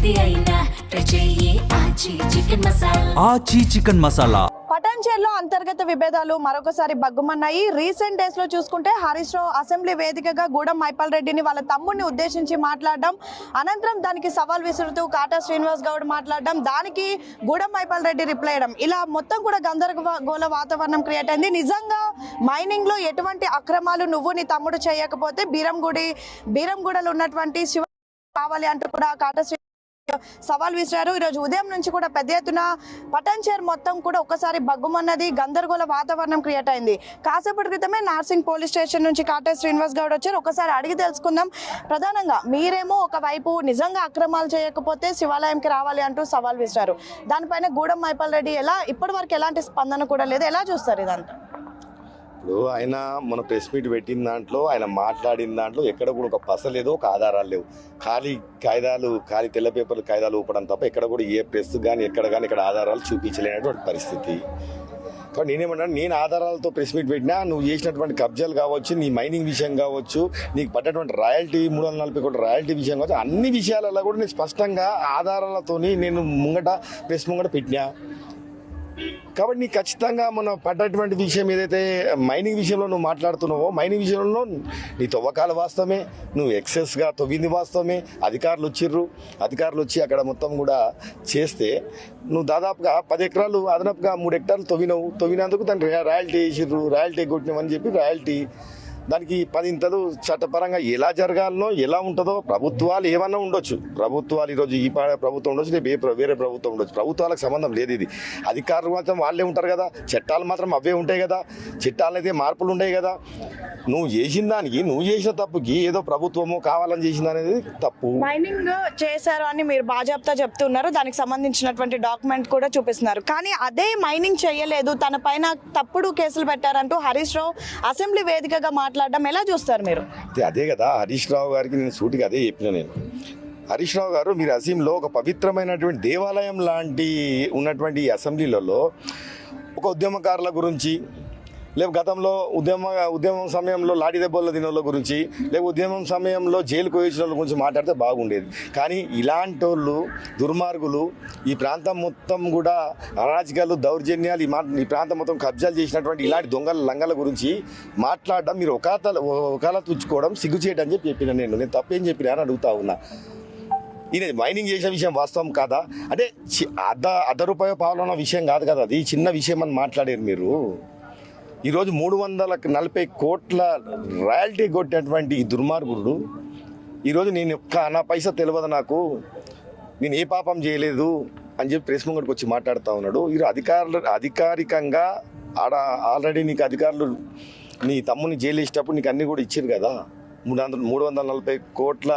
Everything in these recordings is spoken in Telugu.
ఏది అయినా ట్రై చెయ్యి ఆచి చికెన్ మసాలా. ఆచి చికెన్ మసాలా. పటాన్చేరులో అంతర్గత విభేదాలు మరొకసారి బగ్గుమన్నాయి. రీసెంట్ డేస్ లో చూసుకుంటే హరీష్ రావు అసెంబ్లీ వేదికగా గూడెం మైపాల్ రెడ్డిని వాళ్ళ తమ్ముడిని ఉద్దేశించి మాట్లాడడం, అనంతరం దానికి సవాల్ విసురుతూ కాటా శ్రీనివాస్ గౌడ్ మాట్లాడడం, దానికి గూడెం మైపాల్ రెడ్డి రిప్లై ఇవ్వడం, ఇలా మొత్తం కూడా గందరగోళ వాతావరణం క్రియేట్ అయింది. నిజంగా మైనింగ్ లో ఎటువంటి అక్రమాలు నువ్వు నీ తమ్ముడు చేయకపోతే బీరంగూడలో ఉన్నటువంటి శివ కావాలి అంటూ కూడా కాటా సవాల్ విసిరారు. ఈరోజు ఉదయం నుంచి కూడా పెద్ద ఎత్తున పటాన్చేరు మొత్తం కూడా ఒక్కసారి బగ్గుమన్నది, గందరగోళ వాతావరణం క్రియేట్ అయింది. కాసేపటి క్రితమే నార్సింగ్ పోలీస్ స్టేషన్ నుంచి కాటా శ్రీనివాస్ గౌడ్ వచ్చారు. ఒకసారి అడిగి తెలుసుకుందాం. ప్రధానంగా మీరేమో ఒకవైపు నిజంగా అక్రమాలు చేయకపోతే శివాలయంకి రావాలి అంటూ సవాల్ విసిరారు. దానిపైన గూడెం మైపాల్ రెడ్డి ఇప్పటి వరకు ఎలాంటి స్పందన కూడా లేదు. ఎలా చూస్తారు ఇదంతా? ఇప్పుడు ఆయన మన ప్రెస్ మీట్ పెట్టిన దాంట్లో, ఆయన మాట్లాడిన దాంట్లో ఎక్కడ కూడా ఒక పస లేదు, ఒక ఆధారాలు లేవు. ఖాళీ తెల్ల పేపర్లు కాగితాలు ఊపడం తప్ప ఎక్కడ కూడా ఏ ప్రెస్ కానీ ఎక్కడ కానీ ఇక్కడ ఆధారాలు చూపించలేనటువంటి పరిస్థితి. కాబట్టి నేనేమన్నా, నేను ఆధారాలతో ప్రెస్ మీట్ పెట్టినా, నువ్వు చేసినటువంటి కబ్జాలు కావచ్చు, నీ మైనింగ్ విషయం కావచ్చు, నీకు పడ్డటువంటి రాయల్టీ 340 కోట్ల రాయల్టీ విషయం కావచ్చు, అన్ని విషయాలలో కూడా నేను స్పష్టంగా ఆధారాలతోని నేను ప్రెస్ ముంగట పెట్టినా. కాబట్టి నీకు ఖచ్చితంగా మనం పడ్డటువంటి విషయం ఏదైతే మైనింగ్ విషయంలో నువ్వు మాట్లాడుతున్నావో, మైనింగ్ విషయంలో నీ తవ్వకాలు వాస్తవమే, నువ్వు ఎక్సెస్గా తవ్వింది వాస్తవమే. అధికారులు వచ్చి అక్కడ మొత్తం కూడా చేస్తే నువ్వు దాదాపుగా 10 ఎకరాలు అదనపుగా 3 హెక్టార్లు తవ్వినందుకు దాన్ని రాయల్టీ వేసిర్రు, రాయల్టీ కొట్టినామని చెప్పి రాయల్టీ దానికి 10 ఇంతలు చట్టపరంగా ఎలా జరగాలనో, ఎలా ఉంటుందో, ప్రభుత్వాలు ఏమన్నా ఉండొచ్చు. ప్రభుత్వాలు ఈరోజు ఈ ప్రభుత్వం ఉండొచ్చు, రేపు వేరే ప్రభుత్వం ఉండొచ్చు. ప్రభుత్వాలకు సంబంధం లేదు. ఇది అధికారులు మాత్రం వాళ్ళే ఉంటారు కదా, చట్టాలు మాత్రం అవే ఉంటాయి కదా, చట్టాలు అయితే మార్పులు ఉంటాయి కదా. నువ్వు చేసిన దానికి, నువ్వు చేసిన తప్పుకి ఏదో ప్రభుత్వమో కావాలని చేసింది అనేది తప్పు. మైనింగ్ చేశారు అని మీరు బాజాప్తా చెప్తున్నారు, దానికి సంబంధించినటువంటి డాక్యుమెంట్ కూడా చూపిస్తున్నారు. కానీ అదే మైనింగ్ చేయలేదు, తన పైన తప్పుడు కేసులు పెట్టారంటూ హరీష్ రావు అసెంబ్లీ వేదికగా మాట్లాడడం ఎలా చూస్తారు మీరు? అదే కదా హరీష్ రావు గారికి నేను సూటిగా అదే చెప్పిన. నేను హరీష్ రావు గారు, మీరు అసెంబ్లీలో ఒక పవిత్రమైనటువంటి దేవాలయం లాంటి ఉన్నటువంటి ఈ అసెంబ్లీలలో ఒక ఉద్యమకారుల గురించి, లేక గతంలో ఉద్యమం సమయంలో లాఠీ దెబ్బల దినోళ్ళ గురించి, లేక ఉద్యమం సమయంలో జైలుకు వచ్చిన వాళ్ళ గురించి మాట్లాడితే బాగుండేది. కానీ ఇలాంటి వాళ్ళు, దుర్మార్గులు, ఈ ప్రాంతం మొత్తం కూడా అరాజకాలు, దౌర్జన్యాలు, ఈ ప్రాంతం మొత్తం కబ్జాలు చేసినటువంటి ఇలాంటి లంగల గురించి మాట్లాడడం, మీరు ఒకలా తుచ్చుకోవడం సిగ్గుచేయడం అని చెప్పిన. నేను తప్పేం చెప్పినా అని అడుగుతా ఉన్నా. ఈయన మైనింగ్ చేసిన విషయం వాస్తవం కాదా అంటే ₹1 పావులన్న విషయం కాదు కదా, అది చిన్న విషయం అని మాట్లాడారు మీరు. ఈరోజు 340 కోట్ల రాయల్టీ కొట్టినటువంటి ఈ దుర్మార్గుడు ఈరోజు నా పైసా తెలియదు, నేను ఏ పాపం చేయలేదు అని చెప్పి ప్రెస్ ముంగడికి వచ్చి మాట్లాడుతూ ఉన్నాడు. ఈరోజు అధికారికంగా ఆల్రెడీ నీకు అధికారులు నీ తమ్ముని జైలు వేసేటప్పుడు నీకు అన్నీ కూడా ఇచ్చారు కదా. 340 కోట్ల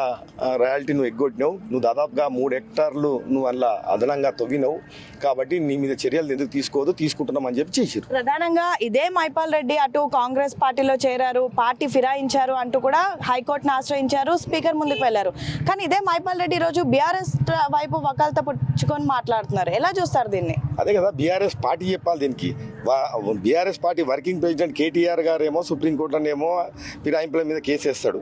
రాయల్టీ నువ్వు ఎగ్గొట్టినావు, నువ్వు దాదాపుగా 3 హెక్టార్లు నువ్వు అలా అదనంగా తవ్వినావు. కాబట్టి నీ మీద చర్యలు ఎందుకు తీసుకుంటున్నాం అని చెప్పి చేశారు. ప్రధానంగా ఇదే మైపాల్ రెడ్డి అటు కాంగ్రెస్ పార్టీలో చేరారు, పార్టీ ఫిరాయించారు అంటూ కూడా హైకోర్టును ఆశ్రయించారు, స్పీకర్ ముందుకు వెళ్లారు. కానీ ఇదే మైపాల్ రెడ్డి ఈరోజు బీఆర్ఎస్ వైపు వకాల్తా పుచ్చుకొని మాట్లాడుతున్నారు. ఎలా చూస్తారు దీన్ని? అదే కదా బీఆర్ఎస్ పార్టీ చెప్పాలి దీనికి. BRS party working president KTR గారేమో సుప్రీంకోర్టులోనేమో ఫిరాయింపుల మీద కేసు వేస్తాడు.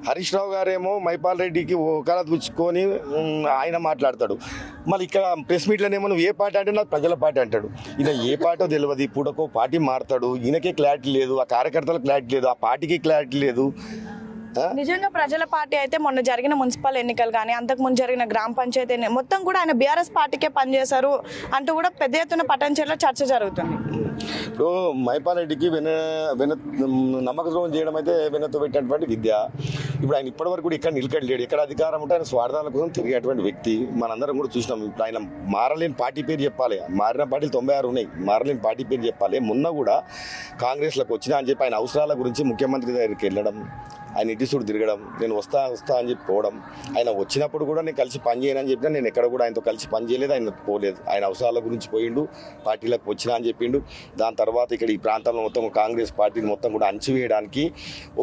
హరీష్ రావు గారేమో మైపాల్ రెడ్డికి వకాలత్ పుచ్చుకొని ఆయన మాట్లాడతాడు. మళ్ళీ ఇక్కడ ప్రెస్ మీట్లోనేమో నువ్వు ఏ పార్టీ అంటే నాకు ప్రజల పార్టీ అంటాడు. ఈయన ఏ పార్టో తెలియదు, ఇప్పుడొక పార్టీ మారుతాడు. ఈయనకే క్లారిటీ లేదు, ఆ కార్యకర్తలకు క్లారిటీ లేదు, ఆ పార్టీకి క్లారిటీ లేదు. నిజంగా ప్రజల పార్టీ అయితే మొన్న జరిగిన మున్సిపల్ ఎన్నికలు కానీ, అంతకుముందు జరిగిన గ్రామ పంచాయతీ మొత్తం కూడా ఆయన బీఆర్ఎస్ పార్టీకే పనిచేశారు అంటూ కూడా పెద్ద ఎత్తున పటాన్చేరులో చర్చ జరుగుతుంది. ఇప్పుడు మైపాల్ రెడ్డికి నమ్మక ద్రోహం చేయడం అయితే వెనతో పెట్టినటువంటి విద్య. ఇప్పుడు ఆయన ఇప్పటివరకు కూడా ఇక్కడ నిలకడలేడు. ఎక్కడ అధికారం ఉంటే ఆయన స్వార్థాల కోసం తిరిగేటువంటి వ్యక్తి మనందరం కూడా చూసినాం. ఇప్పుడు ఆయన మారలేని పార్టీ పేరు చెప్పాలి, మారిన పార్టీలు 96 ఉన్నాయి, మారలేని పార్టీ పేరు చెప్పాలి. మొన్న కూడా కాంగ్రెస్లోకి వచ్చినా అని చెప్పి ఆయన అవసరాల గురించి ముఖ్యమంత్రి దగ్గరికి వెళ్ళడం, ఆయన ఇటీసుడు తిరగడం, నేను వస్తా అని చెప్పి పోవడం, ఆయన వచ్చినప్పుడు కూడా నేను కలిసి పని చేయనని చెప్పినా నేను ఎక్కడ కూడా ఆయనతో కలిసి పని చేయలేదు, ఆయన పోలేదు. ఆయన అవసరాల గురించి పోయిండు, పార్టీలకు వచ్చినా అని చెప్పిండు. దాని తర్వాత ఇక్కడ ఈ ప్రాంతంలో మొత్తం కాంగ్రెస్ పార్టీని మొత్తం కూడా అణచివేయడానికి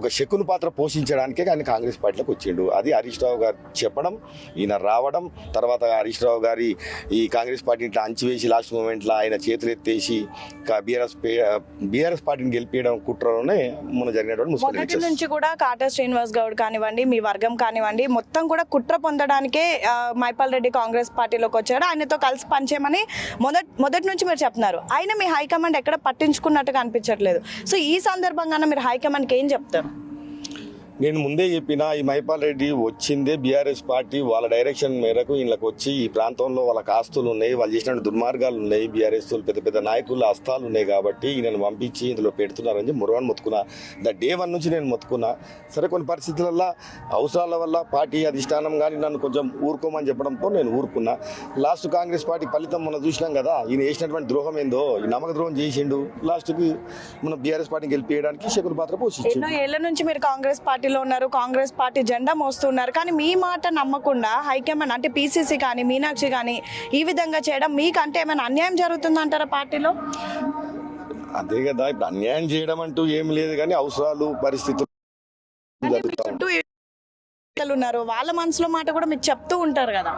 ఒక శకుని పాత్ర పోషించడానికే ఆయన కాంగ్రెస్ పార్టీలోకి వచ్చిండు. అది హరీష్ రావు గారు చెప్పడం, ఈయన రావడం, తర్వాత హరీష్ రావు గారి ఈ కాంగ్రెస్ పార్టీని ఇట్లా అణచివేసి లాస్ట్ మూమెంట్లో ఆయన చేతులు ఎత్తేసి బీఆర్ఎస్ పార్టీని గెలిపేయడం కుట్రలోనే మన జరిగినటువంటి మున్సిపల్ మొదటి నుంచి కూడా కాటా శ్రీనివాస్ గౌడ్ కానివ్వండి, మీ వర్గం కానివ్వండి, మొత్తం కూడా కుట్ర పొందడానికే మైపాల్ రెడ్డి కాంగ్రెస్ పార్టీలోకి వచ్చాడు. ఆయనతో కలిసి పనిచేయమని మొదటి నుంచి మీరు చెప్తున్నారు. ఆయన మీ హైకమాండ్ ఎక్కడ పట్టించుకున్నట్టుగా అనిపించట్లేదు. సో ఈ సందర్భంగా మీరు హైకమాండ్కి ఏం చెప్తారు? నేను ముందే చెప్పిన ఈ మైపాల్ రెడ్డి వచ్చిందే బీఆర్ఎస్ పార్టీ వాళ్ళ డైరెక్షన్ మేరకు వీళ్ళకి వచ్చి ఈ ప్రాంతంలో వాళ్ళకి ఆస్తులు ఉన్నాయి, వాళ్ళు చేసిన దుర్మార్గాలు ఉన్నాయి, బీఆర్ఎస్ పెద్ద పెద్ద నాయకుల హస్తాలు ఉన్నాయి కాబట్టి ఈయనను పంపించి ఇందులో పెడుతున్నారని చెప్పి మురవాన్ని మొత్తుకున్నా. డే 1 నుంచి నేను మొత్తుకున్నా. సరే కొన్ని పరిస్థితులలో అవసరాల వల్ల పార్టీ అధిష్టానం కానీ నన్ను కొంచెం ఊరుకోమని చెప్పడంతో నేను ఊరుకున్నా. లాస్ట్ కాంగ్రెస్ పార్టీ ఫలితం మనం చూసినాం కదా, ఈయన చేసినటువంటి ద్రోహం ఏందో, ఈ నమ్మక ద్రోహం చేసిండు. లాస్ట్కి మన బీఆర్ఎస్ పార్టీని గెలిపేయడానికి శకుని పాత్ర పోషించిండు. ఎన్నో ఏళ్ల నుంచి మీరు కాంగ్రెస్ పార్టీలో ఉన్నారు, కాంగ్రెస్ పార్టీ జెండా మోస్తున్నారు, కానీ మీ మాట నమ్మకుండా హైకమాండ్ అంటే పీసీసీ కానీ మీనాక్షి కానీ ఈ విధంగా చేయడం మీకంటే ఏమైనా అన్యాయం జరుగుతుందంటారా పార్టీలో? అదే కదా, ఇప్పుడు అన్యాయం చేయడం అంటూ ఏం లేదు, కానీ అవసరాలు పరిస్థితులు ఉన్నారు, వాళ్ళ మనసులో మాట కూడా మీకు చెప్తూ ఉంటారు కదా.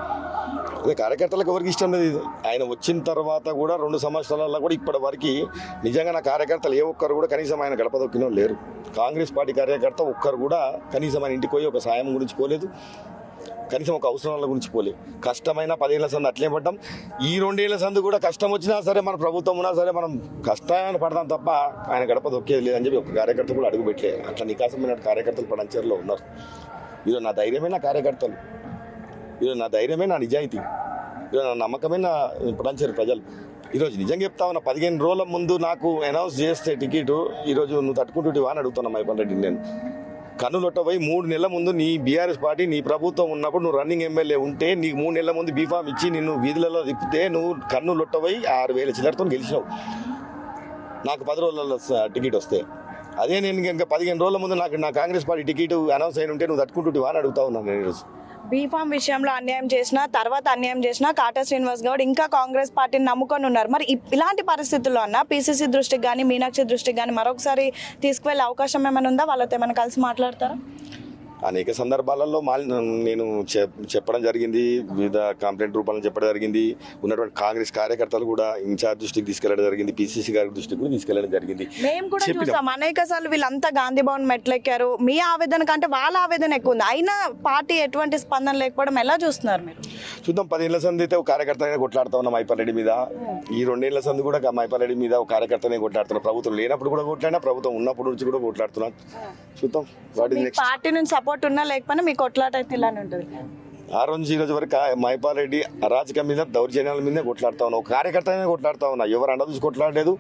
అదే కార్యకర్తలకు ఎవరికి ఇష్టం లేదు ఇది. ఆయన వచ్చిన తర్వాత కూడా 2 సంవత్సరాలలో కూడా ఇప్పటి వరకు నిజంగా నా కార్యకర్తలు ఏ ఒక్కరు కూడా కనీసం ఆయన గడప దొక్కినో లేరు. కాంగ్రెస్ పార్టీ కార్యకర్త ఒక్కరు కూడా కనీసం ఆయన ఇంటికి పోయి ఒక సాయం గురించి పోలేదు, కనీసం ఒక అవసరాల గురించి పోలేదు. కష్టమైన 10 ఏళ్ల సంది అట్లే పడ్డాం. ఈ 2 ఏళ్ల సంది కూడా కష్టం వచ్చినా సరే, మన ప్రభుత్వం ఉన్నా సరే మనం కష్టాన్ని పడదాం తప్ప ఆయన గడప దొక్కేది లేదని చెప్పి ఒక కార్యకర్త కూడా అడుగు పెట్టలేదు. అట్లా నికాసమైన కార్యకర్తలు పడంచేరులో ఉన్నారు. ఈరోజు నా ధైర్యమే నా కార్యకర్తలు, ఈరోజు నా ధైర్యమే నా నిజాయితీ, ఈరోజు నా నమ్మకమే నా పడంచేరు ప్రజలు. ఈరోజు నిజంగా చెప్తా ఉన్నా, 15 రోజుల ముందు నాకు అనౌన్స్ చేస్తే టికెట్ ఈరోజు నువ్వు తట్టుకుంటుంటివా అని అడుగుతున్నా మైపాల్ రెడ్డి. నేను కన్నులొట్టపోయి 3 నెలల ముందు నీ బీఆర్ఎస్ పార్టీ నీ ప్రభుత్వం ఉన్నప్పుడు నువ్వు రన్నింగ్ ఎమ్మెల్యే ఉంటే నీకు 3 నెలల ముందు బీఫామ్ ఇచ్చి నిన్ను వీధులలో తిప్పితే నువ్వు కన్నులొట్టపోయి 6,000 చిల్లరతో గెలిచినావు నాకు 10 రోజులలో టికెట్ వస్తే. అదే నేను ఇంకా 15 రోజుల ముందు నాకు నా కాంగ్రెస్ పార్టీ టికెట్ అనౌన్స్ అయిన ఉంటే నువ్వు తట్టుకుంటుంటివా అని అడుగుతా ఉన్నాను నేను ఈరోజు. బీఫామ్ విషయంలో అన్యాయం చేసినా, తర్వాత అన్యాయం చేసినా కాటా శ్రీనివాస్ గౌడ్ ఇంకా కాంగ్రెస్ పార్టీని నమ్ముకొని ఉన్నారు. మరి ఇలాంటి పరిస్థితుల్లో అన్న పీసీసీ దృష్టికి కానీ మీనాక్షి దృష్టికి కానీ మరొకసారి తీసుకువెళ్ళే అవకాశం ఏమైనా ఉందా? వాళ్ళతో ఏమైనా కలిసి మాట్లాడతారా? అనేక సందర్భాలలో నేను చెప్పడం జరిగింది, వివిధ కంప్లైంట్ రూపాలను చెప్పడం జరిగింది. ఉన్నటువంటి కాంగ్రెస్ కార్యకర్తలు కూడా ఇన్ఛార్జ్ దృష్టికి తీసుకెళ్లడం జరిగింది, పీసీసీ గారి దృష్టికి కూడా తీసుకెళ్లడం జరిగింది. మేము కూడా చూసాం అనేక సార్లు వీళ్ళంతా గాంధీ భవన్ మెట్లెక్కారు. మీ ఆవేదన కంటే వాళ్ళ ఆవేదన ఎక్కువ ఉంది, అయినా పార్టీ ఎటువంటి స్పందన లేకపోవడం ఎలా చూస్తున్నారు మీరు? చూద్దాం. 10 ఏళ్ల సంది అయితే ఒక కార్యకర్తనే కొట్లాడుతా ఉన్నా మైపాల్ రెడ్డి మీద. ఈ 2 ఏళ్ల సంది కూడా మైపాల్ రెడ్డి మీద ఒక కార్యకర్తనే కొట్లాడుతున్నా. ప్రభుత్వం లేనప్పుడు కూడా కొట్లాడినా, ప్రభుత్వం ఉన్నప్పుడు నుంచి కూడా కొట్లాడుతున్నా. చూద్దాం వాటి నెక్స్ట్. పార్టీ నుంచి సపోర్ట్ ఉన్నా లేకపోయినా మీ కొట్లాట అయితే ఇలానే ఉంటుంది. ఆ రోజు ఈ రోజు వరకు మైపాల్ రెడ్డి అరాజకం మీద, దౌర్జన్యాల మీదే కొట్లాడుతా ఉన్నా. ఒక కార్యకర్తనే కొట్లాడుతా ఉన్నా. ఎవరు అండ చూసి కొట్లాడలేదు,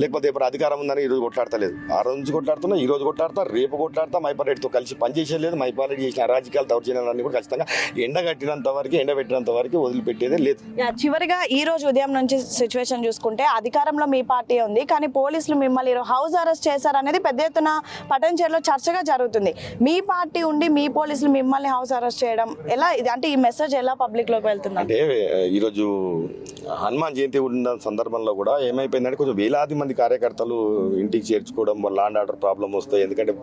లేకపోతే ఎవరు అధికారం ఉందని ఈ రోజు కొట్లాడతలేదు. ఆ రోజు నుంచి కొట్లాడుతున్నా, ఈ రోజు కొట్లాడతా, రేపు కొట్లాడతా. మైపాల్ రెడ్డితో కలిసి పనిచేసేది. మైపాల్ రెడ్డి చేసిన అరాజకాలు, దౌర్జన్యాలన్నీ కూడా ఖచ్చితంగా ఎండగట్టినంత వరకు, ఎండబెట్టినంత వరకు వదిలిపెట్టేదే లేదు. చివరిగా ఈ రోజు ఉదయం నుంచి సిచ్యువేషన్ చూసుకుంటే అధికారంలో మీ పార్టీ ఉంది, కానీ పోలీసులు మిమ్మల్ని హౌస్ అరెస్ట్ చేశారనేది పెద్ద ఎత్తున పటంచేరులో చర్చగా జరుగుతుంది. మీ పార్టీ ఉండి మీ పోలీసులు మిమ్మల్ని హౌస్ అరెస్ట్ చేయడం ఎలా? అంటే ఈ మెసేజ్ ఎలా పబ్లిక్ లోకి వెళ్తుంది? అంటే ఈరోజు హనుమాన్ జయంతి ఉన్న సందర్భంలో కూడా ఏమైపోయిందంటే కొంచెం వేలాది మంది కార్యకర్తలు ఇంటికి చేర్చుకోవడం వల్ల ల్యాండ్ ఆర్డర్ ప్రాబ్లం వస్తాయి. ఎందుకంటే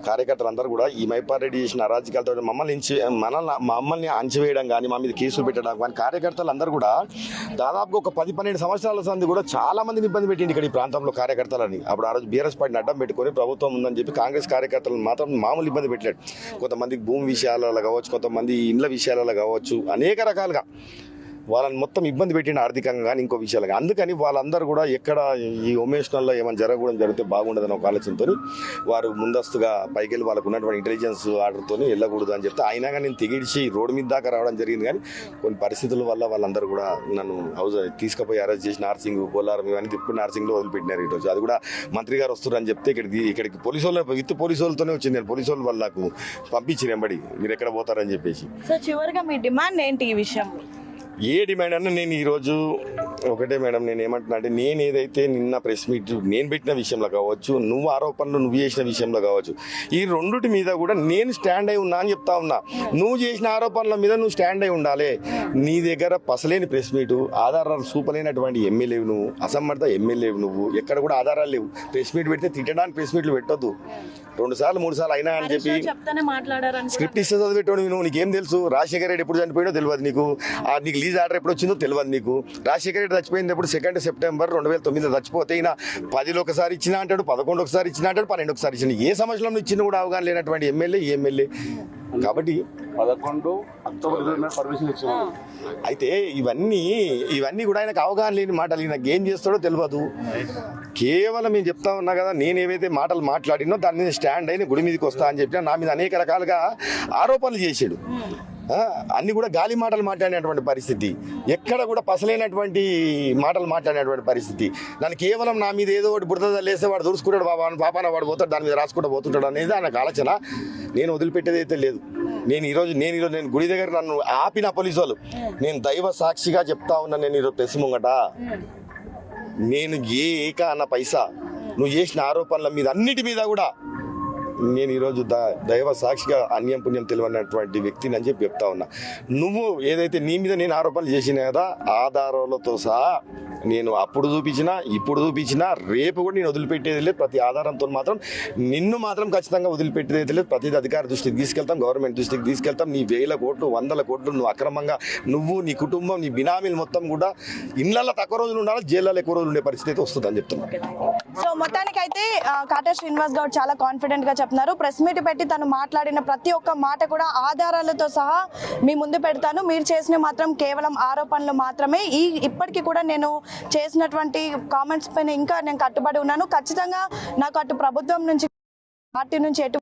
కార్యకర్తలు అందరూ కూడా ఈ మైపాల్ రెడ్డి చేసిన అరాజకాలతో మమ్మల్ని అంచివేయడం కానీ, మా మీద కేసులు పెట్టడం కానీ, కార్యకర్తలు అందరూ కూడా దాదాపుగా ఒక 10-12 సంవత్సరాల సంది కూడా చాలా మందిని ఇబ్బంది పెట్టింది ఇక్కడ ఈ ప్రాంతంలో కార్యకర్తలని. అప్పుడు ఆ రోజు బీఆర్ఎస్ పార్టీని అడ్డం పెట్టుకొని ప్రభుత్వం ఉందని చెప్పి కాంగ్రెస్ కార్యకర్తలను మాత్రం మామూలు ఇబ్బంది పెట్టలేడు. కొంతమందికి భూమి విషయాలలో కావచ్చు, కొంతమంది ఇండ్ల విషయాలలో కావచ్చు, అనేక రకాలుగా వాళ్ళని మొత్తం ఇబ్బంది పెట్టిన ఆర్థికంగా కానీ ఇంకో విషయాలు. అందుకని వాళ్ళందరూ కూడా ఎక్కడ ఈ ఉమేషనల్లో ఏమైనా జరగకూడదు, జరిగితే బాగుండదని ఒక ఆలోచనతో వారు ముందస్తుగా పైకెళ్ళి వాళ్ళకు ఉన్నటువంటి ఇంటెలిజెన్స్ ఆర్డర్తో వెళ్ళకూడదు అని చెప్తే అయినా కానీ నేను తెగిడిచి రోడ్డు మీద దాకా రావడం జరిగింది. కానీ కొన్ని పరిస్థితుల వల్ల వాళ్ళందరూ కూడా నన్ను హౌస్ తీసుకుపోయి అరెస్ట్ చేసి నార్సింగ్, పోలారం ఇవన్నీ తిప్పుకుని నార్సింగ్లో వదిలిపెట్టినారు. ఈరోజు అది కూడా మంత్రి గారు వస్తున్నారని చెప్తే ఇక్కడికి పోలీసు వాళ్ళు పోలీసు వాళ్ళతోనే వచ్చింది. నేను పోలీసు వాళ్ళు నాకు పంపించిన వెంబడి మీరు ఎక్కడ పోతారని చెప్పేసి. సో చివరిగా మీ డిమాండ్ ఏంటి ఈ విషయం? ఏ డిమాండ్ అన్నా నేను ఈరోజు ఒకటే మేడం, నేను ఏమంటున్నా అంటే నేను ఏదైతే నిన్న ప్రెస్ మీట్ నేను పెట్టిన విషయంలో కావచ్చు, నువ్వు ఆరోపణలు నువ్వు చేసిన విషయంలో కావచ్చు, ఈ రెండుటి మీద కూడా నేను స్టాండ్ అయి ఉన్నా అని చెప్తా ఉన్నా. నువ్వు చేసిన ఆరోపణల మీద నువ్వు స్టాండ్ అయి ఉండాలి. నీ దగ్గర పసలేని ప్రెస్ మీటు, ఆధారాలు చూపలేనటువంటి ఎమ్మెల్యేవు నువ్వు, అసమ్మర్థ ఎమ్మెల్యేవు నువ్వు, ఎక్కడ కూడా ఆధారాలు లేవు. ప్రెస్ మీట్ పెడితే తిట్టడానికి ప్రెస్ మీట్లు పెట్టొద్దు. 2 సార్లు 3 సార్లు అయినా అని చెప్పి స్క్రిప్ట్ ఇస్తే చదివేటోడు నువ్వు. నీకేం తెలుసు? రాజశేఖర రెడ్డి ఎప్పుడు చనిపోయాడో తెలియదు నీకు, నీకు లీజ్ ఆర్డర్ ఎప్పుడు వచ్చిందో తెలియదు నీకు. రాజశేఖర రెడ్డి చచ్చిపోయినప్పుడు 2 సెప్టెంబర్ 2009 చచ్చిపోతే ఈయన 10 ఒకసారి ఇచ్చినా అంటాడు, 11 ఒకసారి ఇచ్చినా అంటాడు, 12 ఒకసారి ఇచ్చిన. ఏ సంవత్సరంలో ఇచ్చిన కూడా అవగాహన లేనటువంటి ఎమ్మెల్యే. కాబట్టి 11 అక్టోబర్ పర్మిషన్ ఇచ్చాము. అయితే ఇవన్నీ కూడా ఆయనకు అవగాహన లేని మాటలు. ఈయనకు ఏం చేస్తాడో తెలియదు. కేవలం నేను చెప్తా ఉన్నా కదా, నేను ఏవైతే మాటలు మాట్లాడినో దాని మీద స్టాండ్ అయిన గుడి మీదకి వస్తా అని చెప్పినా నా మీద అనేక రకాలుగా ఆరోపణలు చేశాడు. అన్ని కూడా గాలి మాటలు మాట్లాడినటువంటి పరిస్థితి, ఎక్కడ కూడా పసలేనటువంటి మాటలు మాట్లాడినటువంటి పరిస్థితి. నన్ను కేవలం నా మీద ఏదో ఒకటి బురద లేస్తే వాడు దూసుకుంటాడు, పాపాన వాడు పోతాడు, దాని మీద రాసుకుంటూ పోతుంటాడు అనేది ఆయనకు ఆలోచన. నేను వదిలిపెట్టేది అయితే లేదు. నేను గుడి దగ్గర నన్ను ఆపిన పోలీసు వాళ్ళు, నేను దైవ సాక్షిగా చెప్తా ఉన్నా, నేను ఈరోజు ప్రెస్ ముంగట నేను అన్న పైసా నువ్వు చేసిన ఆరోపణల మీద అన్నిటి మీద కూడా నేను ఈరోజు దైవ సాక్షిగా అన్యం పుణ్యం తెలియనటువంటి వ్యక్తిని అని చెప్పి చెప్తా ఉన్నా. నువ్వు ఏదైతే నీ మీద నేను ఆరోపణలు చేసిన కదా, ఆధారాలతో సహా నేను అప్పుడు చూపించినా ఇప్పుడు చూపించినా రేపు కూడా నేను వదిలిపెట్టేది లేదు. ప్రతి ఆధారంతో మాత్రం నిన్ను మాత్రం ఖచ్చితంగా వదిలిపెట్టేది లేదు. ప్రతి అధికార దృష్టికి తీసుకెళ్తాం, గవర్నమెంట్ దృష్టికి తీసుకెళ్తాం. నీ 1000 కోట్లు 100 కోట్లు నువ్వు అక్రమంగా, నువ్వు నీ కుటుంబం నీ బినామీలు మొత్తం కూడా ఇళ్లలో తక్కువ రోజులు ఉండాలి, జైల్లో ఎక్కువ రోజులు ఉండే పరిస్థితి అయితే వస్తుందని చెప్తున్నా. సో మొత్తానికైతే కాటా శ్రీనివాస్ గౌడ్ చాలా కాన్ఫిడెంట్ గా చెప్తున్నారు. ప్రెస్ మీట్ పెట్టి తను మాట్లాడిన ప్రతి ఒక్క మాట కూడా ఆధారాలతో సహా మీ ముందు పెడతాను, మీరు చేసిన మాత్రం కేవలం ఆరోపణలు మాత్రమే. ఇప్పటికీ కూడా నేను చేసినటువంటి కామెంట్స్ పైన ఇంకా నేను కట్టుబడి ఉన్నాను. ఖచ్చితంగా నాకు అటు ప్రభుత్వం నుంచి పార్టీ నుంచి ఎటు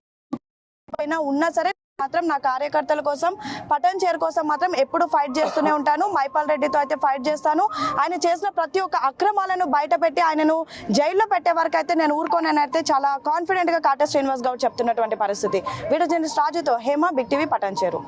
పైన ఉన్నా సరే మాత్రం నా కార్యకర్తల కోసం, పటాన్చేరు కోసం మాత్రం ఎప్పుడు ఫైట్ చేస్తూనే ఉంటాను. మైపాల్ రెడ్డితో అయితే ఫైట్ చేస్తాను. ఆయన చేసిన ప్రతి ఒక్క అక్రమాలను బయట పెట్టి ఆయనను జైల్లో పెట్టే వరకు అయితే నేను ఊరుకోనైతే చాలా కాన్ఫిడెంట్ గా కాటా శ్రీనివాస్ గౌడ్ చెప్తున్నటువంటి పరిస్థితి. వీడియో జర్నలిస్ట్ రాజుతో హేమ, బిగ్ టీవీ, పటాన్చేరు.